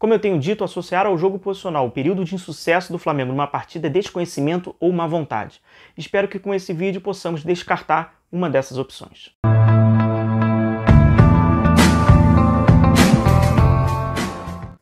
Como eu tenho dito, associar ao jogo posicional o período de insucesso do Flamengo numa partida é desconhecimento ou má vontade. Espero que com esse vídeo possamos descartar uma dessas opções.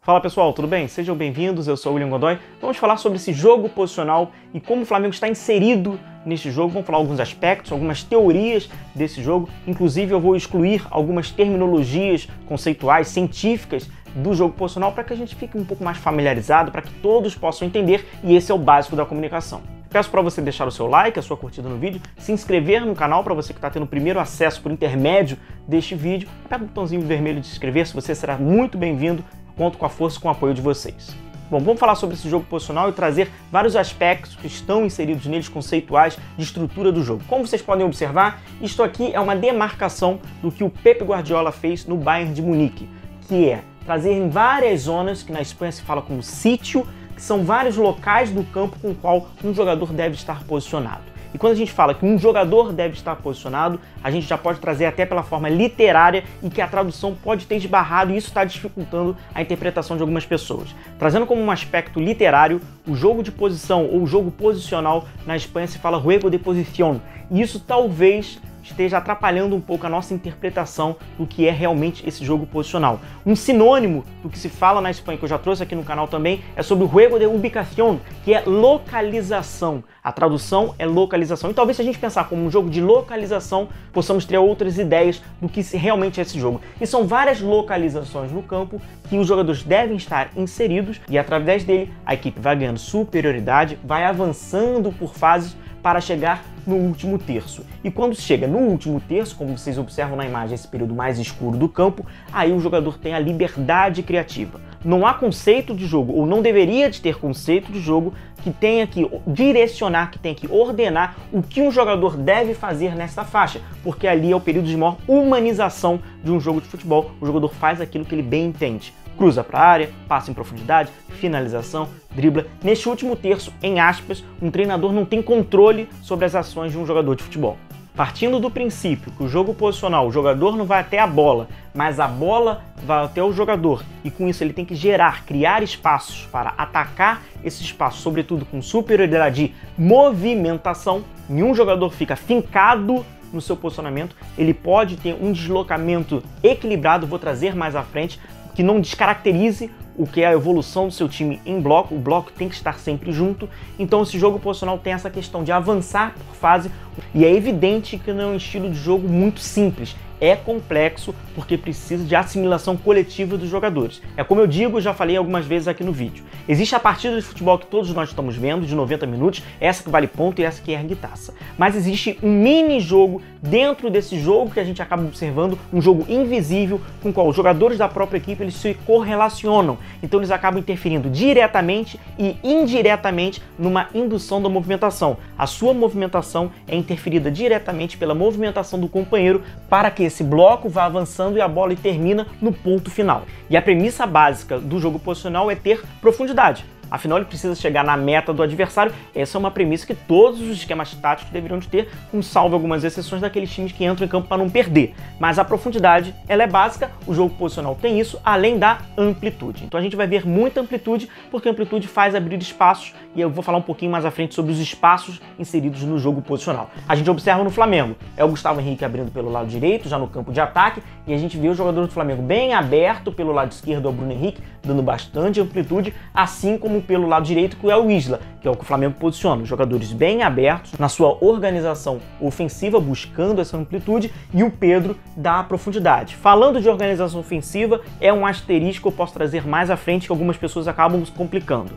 Fala pessoal, tudo bem? Sejam bem-vindos, eu sou o William Godoy. Vamos falar sobre esse jogo posicional e como o Flamengo está inserido neste jogo. Vamos falar alguns aspectos, algumas teorias desse jogo. Inclusive eu vou excluir algumas terminologias conceituais, científicas do jogo posicional para que a gente fique um pouco mais familiarizado, para que todos possam entender, e esse é o básico da comunicação. Peço para você deixar o seu like, a sua curtida no vídeo, se inscrever no canal para você que está tendo o primeiro acesso por intermédio deste vídeo. Aperta o botãozinho vermelho de se inscrever, se você será muito bem-vindo. Conto com a força e com o apoio de vocês. Bom, vamos falar sobre esse jogo posicional e trazer vários aspectos que estão inseridos neles, conceituais, de estrutura do jogo. Como vocês podem observar, isto aqui é uma demarcação do que o Pep Guardiola fez no Bayern de Munique, que é trazer em várias zonas, que na Espanha se fala como sítio, que são vários locais do campo com o qual um jogador deve estar posicionado. E quando a gente fala que um jogador deve estar posicionado, a gente já pode trazer até pela forma literária e que a tradução pode ter esbarrado e isso está dificultando a interpretação de algumas pessoas. Trazendo como um aspecto literário, o jogo de posição ou o jogo posicional na Espanha se fala juego de posición. E isso talvez esteja atrapalhando um pouco a nossa interpretação do que é realmente esse jogo posicional. Um sinônimo do que se fala na Espanha, que eu já trouxe aqui no canal também, é sobre o juego de ubicación, que é localização. A tradução é localização. E talvez se a gente pensar como um jogo de localização, possamos ter outras ideias do que realmente é esse jogo. E são várias localizações no campo que os jogadores devem estar inseridos e através dele a equipe vai ganhando superioridade, vai avançando por fases para chegar no último terço. E quando chega no último terço, como vocês observam na imagem, esse período mais escuro do campo, aí o jogador tem a liberdade criativa. Não há conceito de jogo, ou não deveria de ter conceito de jogo que tenha que direcionar, que tenha que ordenar o que um jogador deve fazer nessa faixa, porque ali é o período de maior humanização de um jogo de futebol. O jogador faz aquilo que ele bem entende. Cruza para a área, passa em profundidade, finalização, dribla. Neste último terço, em aspas, um treinador não tem controle sobre as ações de um jogador de futebol. Partindo do princípio que o jogo posicional, o jogador não vai até a bola, mas a bola vai até o jogador, e com isso ele tem que gerar, criar espaços para atacar esse espaço, sobretudo com superioridade de movimentação. Nenhum jogador fica fincado no seu posicionamento, ele pode ter um deslocamento equilibrado, vou trazer mais à frente, que não descaracterize o que é a evolução do seu time em bloco. O bloco tem que estar sempre junto. Então esse jogo posicional tem essa questão de avançar por fase e é evidente que não é um estilo de jogo muito simples. É complexo porque precisa de assimilação coletiva dos jogadores. É como eu digo, já falei algumas vezes aqui no vídeo. Existe a partida de futebol que todos nós estamos vendo, de 90 minutos, essa que vale ponto e essa que ergue taça. Mas existe um mini-jogo dentro desse jogo que a gente acaba observando, um jogo invisível com o qual os jogadores da própria equipe eles se correlacionam. Então eles acabam interferindo diretamente e indiretamente numa indução da movimentação. A sua movimentação é interferida diretamente pela movimentação do companheiro para que esse bloco vá avançando e a bola termina no ponto final. E a premissa básica do jogo posicional é ter profundidade. Afinal, ele precisa chegar na meta do adversário. Essa é uma premissa que todos os esquemas táticos deveriam de ter, com salvo algumas exceções daqueles times que entram em campo para não perder. Mas a profundidade, ela é básica, o jogo posicional tem isso, além da amplitude. Então a gente vai ver muita amplitude, porque a amplitude faz abrir espaços, e eu vou falar um pouquinho mais à frente sobre os espaços inseridos no jogo posicional. A gente observa no Flamengo, é o Gustavo Henrique abrindo pelo lado direito, já no campo de ataque, e a gente vê o jogador do Flamengo bem aberto pelo lado esquerdo, é o Bruno Henrique, dando bastante amplitude, assim como pelo lado direito, que é o Isla, que é o que o Flamengo posiciona. Os jogadores bem abertos na sua organização ofensiva, buscando essa amplitude, e o Pedro dá a profundidade. Falando de organização ofensiva, é um asterisco que eu posso trazer mais à frente, que algumas pessoas acabam se complicando.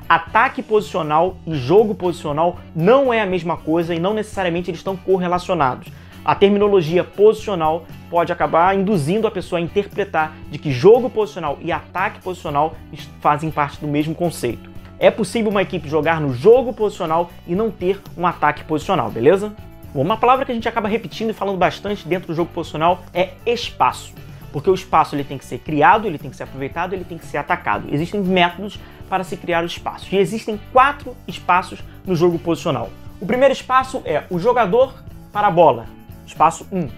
Ataque posicional e jogo posicional não é a mesma coisa e não necessariamente eles estão correlacionados. A terminologia posicional pode acabar induzindo a pessoa a interpretar de que jogo posicional e ataque posicional fazem parte do mesmo conceito. É possível uma equipe jogar no jogo posicional e não ter um ataque posicional, beleza? Bom, uma palavra que a gente acaba repetindo e falando bastante dentro do jogo posicional é espaço. Porque o espaço ele tem que ser criado, ele tem que ser aproveitado, ele tem que ser atacado. Existem métodos para se criar o espaço. E existem 4 espaços no jogo posicional. O primeiro espaço é o jogador para a bola, espaço 1.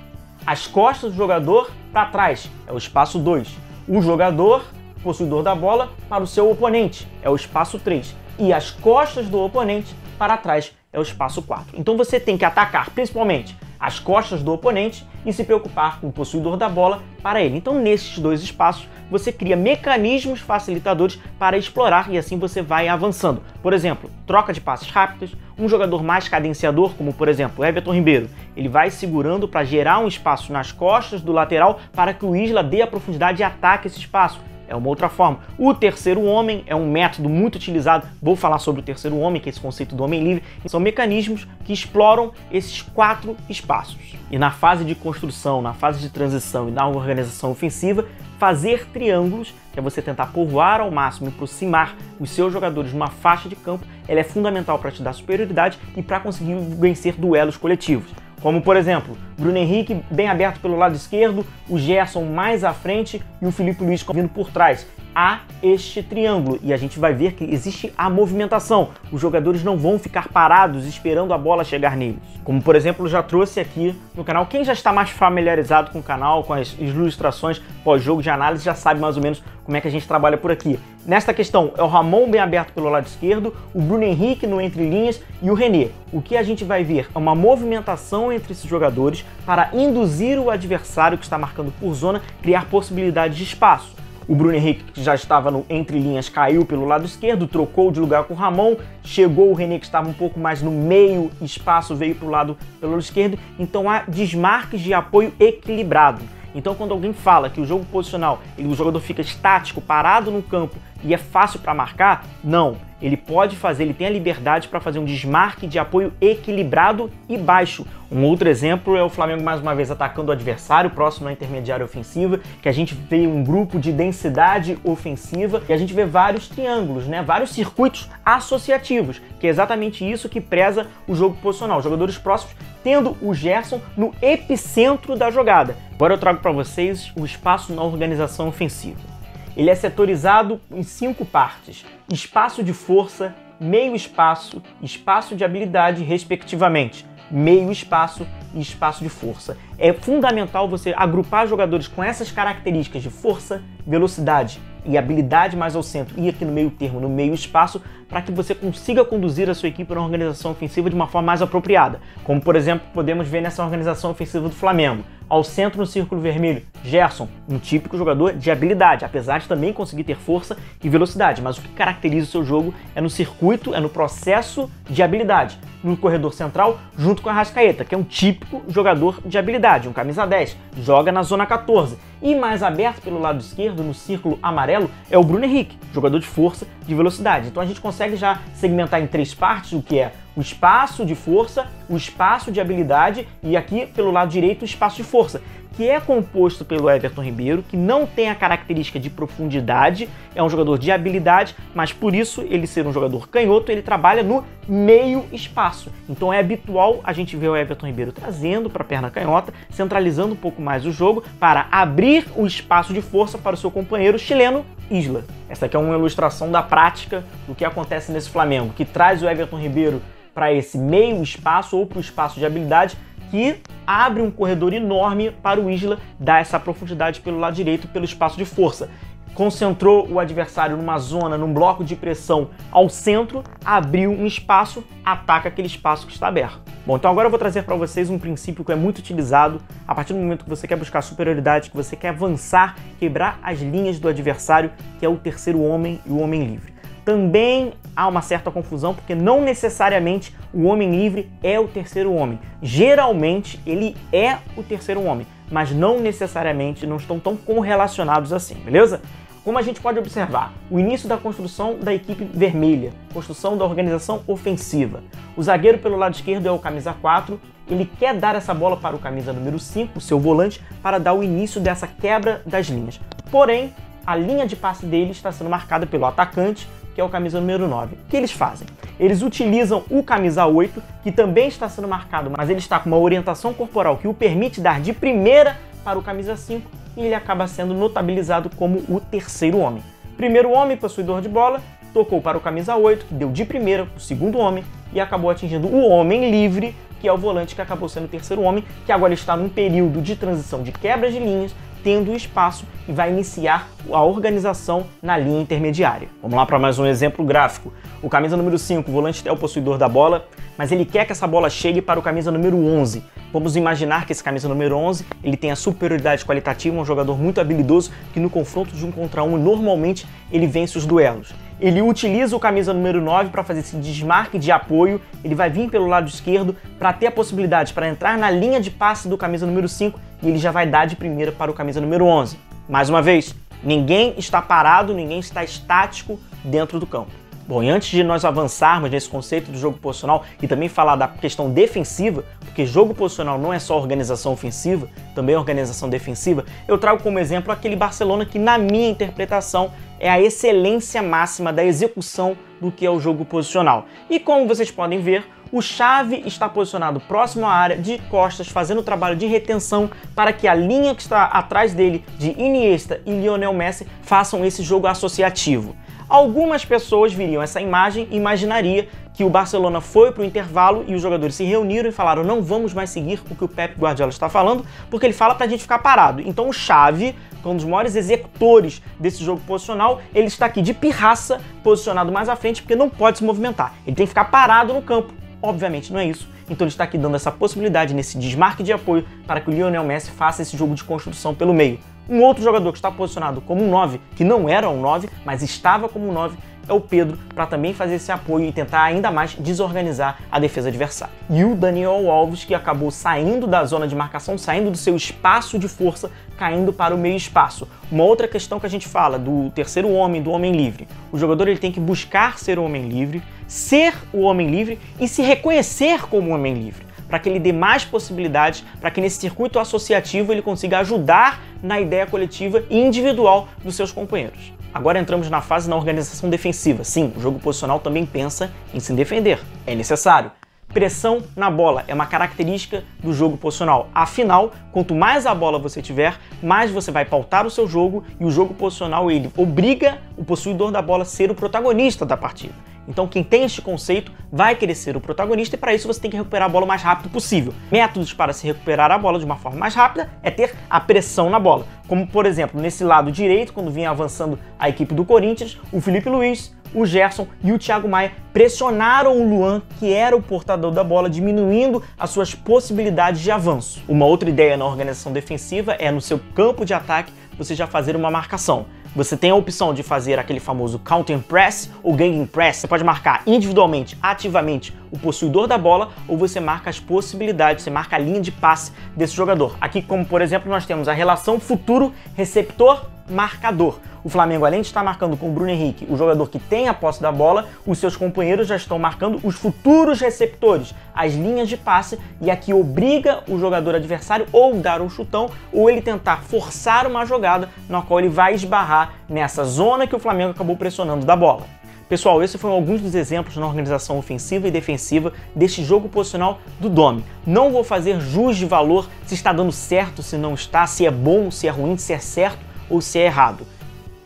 As costas do jogador para trás, é o espaço 2. O jogador possuidor da bola para o seu oponente, é o espaço 3, e as costas do oponente para trás, é o espaço 4. Então você tem que atacar principalmente as costas do oponente e se preocupar com o possuidor da bola para ele. Então nesses dois espaços você cria mecanismos facilitadores para explorar e assim você vai avançando. Por exemplo, troca de passes rápidas, um jogador mais cadenciador, como por exemplo o Everton Ribeiro, ele vai segurando para gerar um espaço nas costas do lateral para que o Isla dê a profundidade e ataque esse espaço. É uma outra forma. O terceiro homem é um método muito utilizado. Vou falar sobre o terceiro homem, que é esse conceito do homem livre. São mecanismos que exploram esses 4 espaços. E na fase de construção, na fase de transição e na organização ofensiva, fazer triângulos, que é você tentar povoar ao máximo e aproximar os seus jogadores numa faixa de campo, ela é fundamental para te dar superioridade e para conseguir vencer duelos coletivos. Como, por exemplo, Bruno Henrique bem aberto pelo lado esquerdo, o Gerson mais à frente e o Filipe Luís vindo por trás. Há este triângulo e a gente vai ver que existe a movimentação. Os jogadores não vão ficar parados esperando a bola chegar neles. Como, por exemplo, eu já trouxe aqui no canal. Quem já está mais familiarizado com o canal, com as ilustrações pós-jogo de análise, já sabe mais ou menos como é que a gente trabalha por aqui. Nesta questão, é o Ramon bem aberto pelo lado esquerdo, o Bruno Henrique no entre linhas e o René. O que a gente vai ver é uma movimentação entre esses jogadores para induzir o adversário que está marcando por zona, criar possibilidades de espaço. O Bruno Henrique, que já estava no entre linhas, caiu pelo lado esquerdo, trocou de lugar com o Ramon, chegou o René, que estava um pouco mais no meio espaço, veio pelo lado esquerdo, então há desmarques de apoio equilibrado. Então quando alguém fala que o jogo posicional, o jogador fica estático, parado no campo e é fácil para marcar, não. Ele pode fazer, ele tem a liberdade para fazer um desmarque de apoio equilibrado e baixo. Um outro exemplo é o Flamengo mais uma vez atacando o adversário, próximo à intermediária ofensiva, que a gente vê um grupo de densidade ofensiva e a gente vê vários triângulos, né? Vários circuitos associativos, que é exatamente isso que preza o jogo posicional. Os jogadores próximos tendo o Gerson no epicentro da jogada. Agora eu trago para vocês o espaço na organização ofensiva. Ele é setorizado em 5 partes: espaço de força, meio espaço, espaço de habilidade, respectivamente. Meio espaço e espaço de força. É fundamental você agrupar jogadores com essas características de força, velocidade e habilidade mais ao centro e aqui no meio termo, no meio espaço, para que você consiga conduzir a sua equipe na organização ofensiva de uma forma mais apropriada. Como, por exemplo, podemos ver nessa organização ofensiva do Flamengo. Ao centro, no círculo vermelho, Gerson, um típico jogador de habilidade, apesar de também conseguir ter força e velocidade. Mas o que caracteriza o seu jogo é no circuito, é no processo de habilidade. No corredor central, junto com a Arrascaeta, que é um típico jogador de habilidade, um camisa 10, joga na zona 14. E mais aberto pelo lado esquerdo, no círculo amarelo, é o Bruno Henrique, jogador de força e velocidade. Então a gente consegue já segmentar em 3 partes, o que é o espaço de força, o espaço de habilidade e aqui pelo lado direito o espaço de força, que é composto pelo Everton Ribeiro, que não tem a característica de profundidade, é um jogador de habilidade, mas por isso ele ser um jogador canhoto, ele trabalha no meio espaço. Então é habitual a gente ver o Everton Ribeiro trazendo para a perna canhota, centralizando um pouco mais o jogo para abrir o espaço de força para o seu companheiro chileno Isla. Essa aqui é uma ilustração da prática do que acontece nesse Flamengo, que traz o Everton Ribeiro para esse meio espaço ou para o espaço de habilidade, que abre um corredor enorme para o Isla dar essa profundidade pelo lado direito, pelo espaço de força. Concentrou o adversário numa zona, num bloco de pressão ao centro, abriu um espaço, ataca aquele espaço que está aberto. Bom, então agora eu vou trazer para vocês um princípio que é muito utilizado a partir do momento que você quer buscar superioridade, que você quer avançar, quebrar as linhas do adversário, que é o terceiro homem e o homem livre. Também há uma certa confusão, porque não necessariamente o homem livre é o terceiro homem. Geralmente ele é o terceiro homem, mas não necessariamente, não estão tão correlacionados assim, beleza? Como a gente pode observar, o início da construção da equipe vermelha, construção da organização ofensiva. O zagueiro pelo lado esquerdo é o camisa 4, ele quer dar essa bola para o camisa número 5, o seu volante, para dar o início dessa quebra das linhas. Porém, a linha de passe dele está sendo marcada pelo atacante, que é o camisa número 9. O que eles fazem? Eles utilizam o camisa 8, que também está sendo marcado, mas ele está com uma orientação corporal que o permite dar de primeira para o camisa 5 e ele acaba sendo notabilizado como o terceiro homem. Primeiro homem, possuidor de bola, tocou para o camisa 8, que deu de primeira para o segundo homem e acabou atingindo o homem livre, que é o volante que acabou sendo o terceiro homem, que agora está num período de transição de quebra de linhas tendo o espaço e vai iniciar a organização na linha intermediária. Vamos lá para mais um exemplo gráfico. O camisa número 5, o volante é o possuidor da bola, mas ele quer que essa bola chegue para o camisa número 11. Vamos imaginar que esse camisa número 11 ele tem a superioridade qualitativa, um jogador muito habilidoso que no confronto de 1 contra 1 normalmente ele vence os duelos. Ele utiliza o camisa número 9 para fazer esse desmarque de apoio, ele vai vir pelo lado esquerdo para ter a possibilidade para entrar na linha de passe do camisa número 5 e ele já vai dar de primeira para o camisa número 11. Mais uma vez, ninguém está parado, ninguém está estático dentro do campo. Bom, e antes de nós avançarmos nesse conceito do jogo posicional e também falar da questão defensiva, porque jogo posicional não é só organização ofensiva, também é organização defensiva, eu trago como exemplo aquele Barcelona que, na minha interpretação, é a excelência máxima da execução do que é o jogo posicional. E como vocês podem ver, o Xavi está posicionado próximo à área, de costas, fazendo o trabalho de retenção para que a linha que está atrás dele, de Iniesta e Lionel Messi, façam esse jogo associativo. Algumas pessoas viriam essa imagem e imaginariam que o Barcelona foi para o intervalo e os jogadores se reuniram e falaram: não vamos mais seguir o que o Pep Guardiola está falando, porque ele fala para a gente ficar parado. Então o Xavi, que é um dos maiores executores desse jogo posicional, ele está aqui de pirraça, posicionado mais à frente, porque não pode se movimentar. Ele tem que ficar parado no campo. Obviamente não é isso. Então ele está aqui dando essa possibilidade nesse desmarque de apoio para que o Lionel Messi faça esse jogo de construção pelo meio. Um outro jogador que está posicionado como um 9, que não era um 9, mas estava como um 9, é o Pedro, para também fazer esse apoio e tentar ainda mais desorganizar a defesa adversária. E o Daniel Alves, que acabou saindo da zona de marcação, saindo do seu espaço de força, caindo para o meio espaço. Uma outra questão que a gente fala do terceiro homem, do homem livre. O jogador ele tem que buscar ser o homem livre, ser o homem livre e se reconhecer como homem livre, para que ele dê mais possibilidades, para que nesse circuito associativo ele consiga ajudar na ideia coletiva e individual dos seus companheiros. Agora entramos na fase da organização defensiva. Sim, o jogo posicional também pensa em se defender. É necessário. Pressão na bola é uma característica do jogo posicional. Afinal, quanto mais a bola você tiver, mais você vai pautar o seu jogo, e o jogo posicional ele obriga o possuidor da bola a ser o protagonista da partida. Então quem tem este conceito vai querer ser o protagonista, e para isso você tem que recuperar a bola o mais rápido possível. Métodos para se recuperar a bola de uma forma mais rápida é ter a pressão na bola. Como por exemplo, nesse lado direito, quando vinha avançando a equipe do Corinthians, o Felipe Luiz, o Gerson e o Thiago Maia pressionaram o Luan, que era o portador da bola, diminuindo as suas possibilidades de avanço. Uma outra ideia na organização defensiva é, no seu campo de ataque, você já fazer uma marcação. Você tem a opção de fazer aquele famoso counter press ou gegenpress press. Você pode marcar individualmente, ativamente, o possuidor da bola, ou você marca as possibilidades, você marca a linha de passe desse jogador. Aqui, como por exemplo, nós temos a relação futuro receptor-marcador. O Flamengo, além de estar marcando com o Bruno Henrique, o jogador que tem a posse da bola, os seus companheiros já estão marcando os futuros receptores, as linhas de passe, e aqui obriga o jogador adversário ou dar um chutão, ou ele tentar forçar uma jogada na qual ele vai esbarrar nessa zona que o Flamengo acabou pressionando da bola. Pessoal, esses foram alguns dos exemplos na organização ofensiva e defensiva deste jogo posicional do Dome. Não vou fazer jus de valor se está dando certo, se não está, se é bom, se é ruim, se é certo ou se é errado.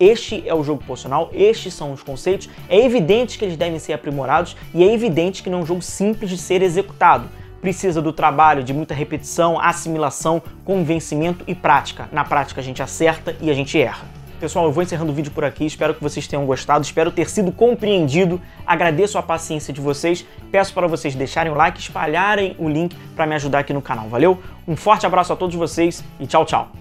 Este é o jogo posicional, estes são os conceitos, é evidente que eles devem ser aprimorados e é evidente que não é um jogo simples de ser executado. Precisa do trabalho, de muita repetição, assimilação, convencimento e prática. Na prática a gente acerta e a gente erra. Pessoal, eu vou encerrando o vídeo por aqui, espero que vocês tenham gostado, espero ter sido compreendido, agradeço a paciência de vocês, peço para vocês deixarem o like, espalharem o link para me ajudar aqui no canal, valeu? Um forte abraço a todos vocês e tchau, tchau!